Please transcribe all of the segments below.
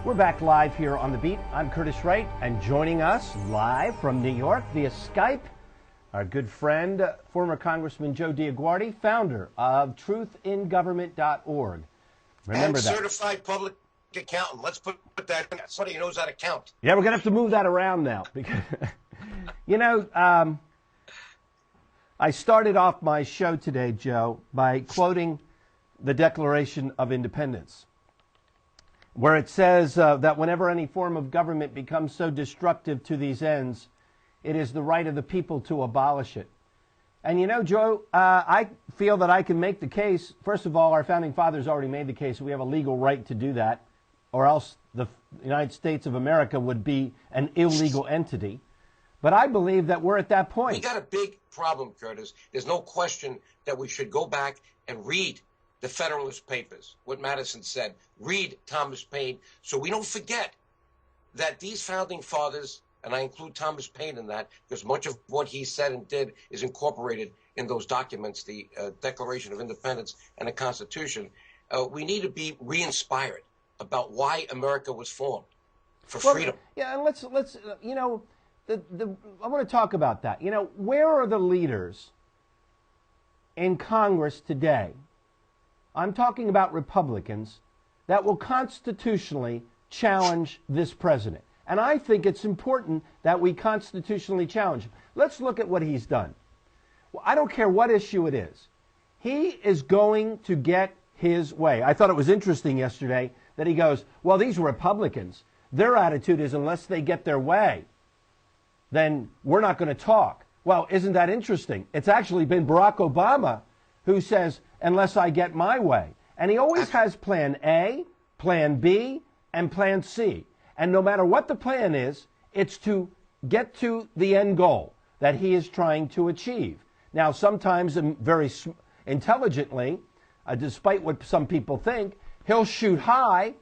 We're back live here on The Beat. I'm Curtis Wright, and joining us live from New York via Skype, our good friend, former Congressman Joe DioGuardi, founder of truthingovernment.org. Remember and that. Certified public accountant. Let's put that in. Somebody who knows how to count. Yeah, we're going to have to move that around now. Because, I started off my show today, Joe, by quoting the Declaration of Independence, where it says that whenever any form of government becomes so destructive to these ends, it is the right of the people to abolish it. And Joe, I feel that I can make the case. First of all, our founding fathers already made the case. We have a legal right to do that, or else the United States of America would be an illegal entity. But I believe that we're at that point. We got a big problem, Curtis. There's no question that we should go back and read the Federalist Papers, what Madison said, read Thomas Paine, so we don't forget that these founding fathers, and I include Thomas Paine in that, because much of what he said and did is incorporated in those documents, the Declaration of Independence and the Constitution. We need to be re-inspired about why America was formed, for freedom. Yeah, and let's I want to talk about that. Where are the leaders in Congress today? I'm talking about Republicans that will constitutionally challenge this president. And I think it's important that we constitutionally challenge him. Let's look at what he's done. Well, I don't care what issue it is. He is going to get his way. I thought it was interesting yesterday that he goes, well, these Republicans, their attitude is unless they get their way, then we're not going to talk. Well, isn't that interesting? It's actually been Barack Obama who says, unless I get my way. And he always has plan A, plan B, and plan C. And no matter what the plan is, it's to get to the end goal that he is trying to achieve. Now, sometimes very intelligently, despite what some people think, he'll shoot high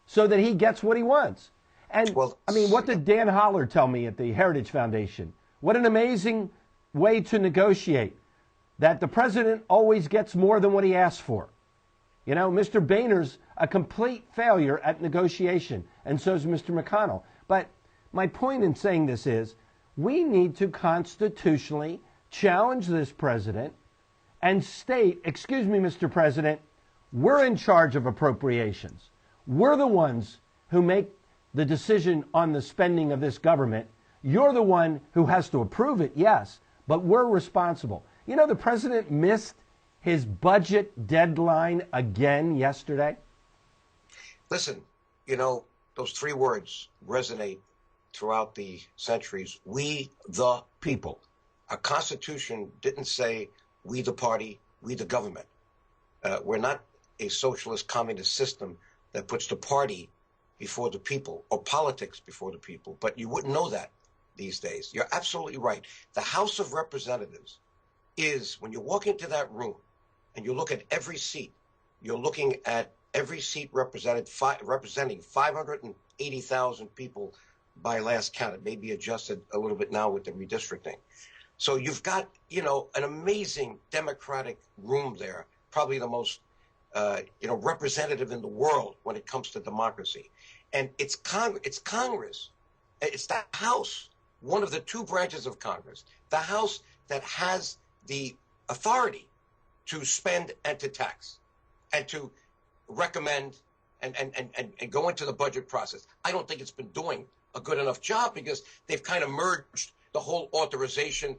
so that he gets what he wants. And, what did Dan Holler tell me at the Heritage Foundation? What an amazing way to negotiate, that the president always gets more than what he asks for. Mr. Boehner's a complete failure at negotiation, and so is Mr. McConnell. But my point in saying this is we need to constitutionally challenge this president and state, excuse me, Mr. President, we're in charge of appropriations. We're the ones who make the decision on the spending of this government. You're the one who has to approve it, yes, but we're responsible. The president missed his budget deadline again yesterday. Listen, those three words resonate throughout the centuries. We the people. Our Constitution didn't say we the party, we the government. We're not a socialist communist system that puts the party before the people or politics before the people. But you wouldn't know that these days. You're absolutely right. The House of Representatives is, when you walk into that room and you look at every seat, you're looking at every seat representing 580,000 people by last count. It may be adjusted a little bit now with the redistricting. So you've got, an amazing democratic room there, probably the most, representative in the world when it comes to democracy. And it's Congress. It's the House, one of the two branches of Congress, the House that has the authority to spend and to tax and to recommend and go into the budget process. I don't think it's been doing a good enough job because they've kind of merged the whole authorization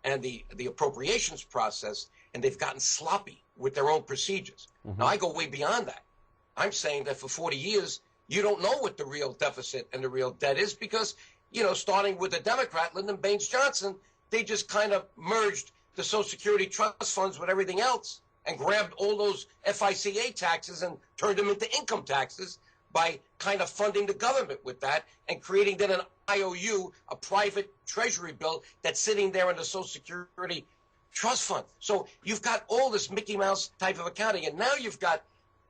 and the appropriations process, and they've gotten sloppy with their own procedures. Mm-hmm. Now, I go way beyond that. I'm saying that for 40 years, you don't know what the real deficit and the real debt is because, starting with the Democrat, Lyndon Baines Johnson, they just kind of merged the Social Security trust funds with everything else and grabbed all those FICA taxes and turned them into income taxes by kind of funding the government with that and creating then an IOU, a private treasury bill that's sitting there in the Social Security trust fund. So you've got all this Mickey Mouse type of accounting. And now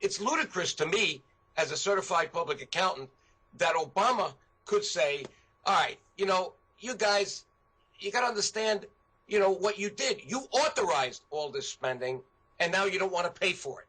it's ludicrous to me as a certified public accountant that Obama could say, all right, you guys, you got to understand, what you did. You authorized all this spending, and now you don't want to pay for it.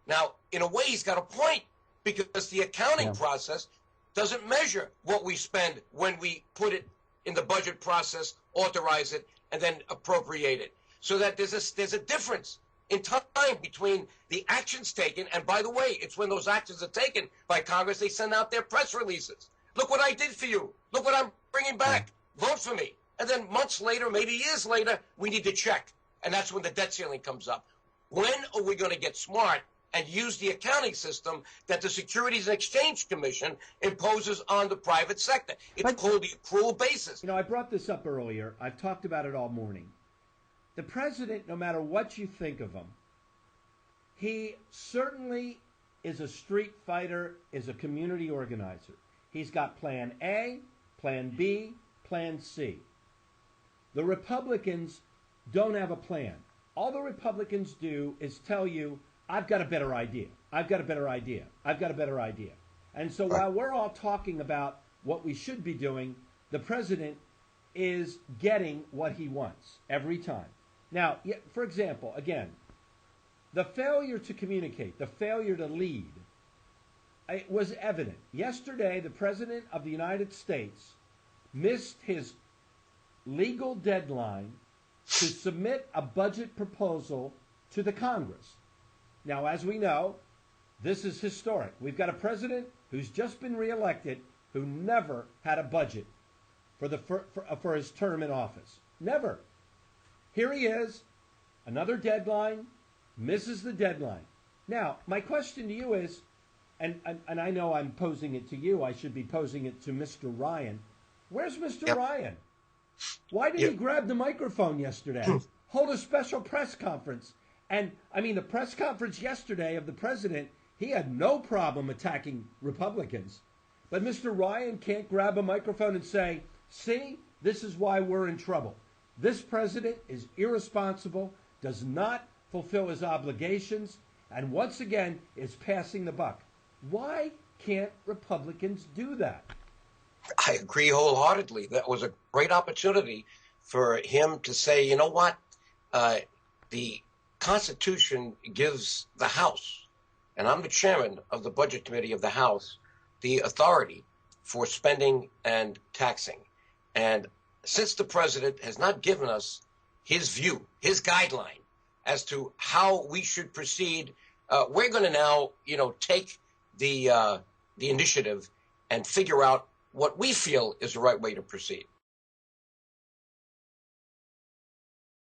Now, in a way, he's got a point because the accounting process doesn't measure what we spend when we put it in the budget process, authorize it, and then appropriate it. So that there's a difference in time between the actions taken, and by the way, it's when those actions are taken by Congress, they send out their press releases. Look what I did for you. Look what I'm bringing back. Vote for me. And then months later, maybe years later, we need to check. And that's when the debt ceiling comes up. When are we going to get smart and use the accounting system that the Securities and Exchange Commission imposes on the private sector? It's called the accrual basis. You know, I brought this up earlier. I've talked about it all morning. The president, no matter what you think of him, he certainly is a street fighter, is a community organizer. He's got Plan A, Plan B, Plan C. The Republicans don't have a plan. All the Republicans do is tell you, I've got a better idea. I've got a better idea. I've got a better idea. And so while we're all talking about what we should be doing, the president is getting what he wants every time. Now, for example, again, the failure to communicate, the failure to lead, it was evident. Yesterday, the President of the United States missed his legal deadline to submit a budget proposal to the Congress. Now, as we know, this is historic. We've got a president who's just been reelected who never had a budget for his term in office. Never. Here he is, another deadline, misses the deadline. Now, my question to you is, and I know I'm posing it to you, I should be posing it to Mr. Ryan. Where's Mr. Ryan? Why did he grab the microphone yesterday, hold a special press conference? And, I mean, the press conference yesterday of the president, he had no problem attacking Republicans. But Mr. Ryan can't grab a microphone and say, see, this is why we're in trouble. This president is irresponsible, does not fulfill his obligations, and once again is passing the buck. Why can't Republicans do that? I agree wholeheartedly. That was a great opportunity for him to say, you know what, the Constitution gives the House, and I'm the chairman of the Budget Committee of the House, the authority for spending and taxing. And since the president has not given us his view, his guideline as to how we should proceed, we're going to now, take the initiative and figure out what we feel is the right way to proceed.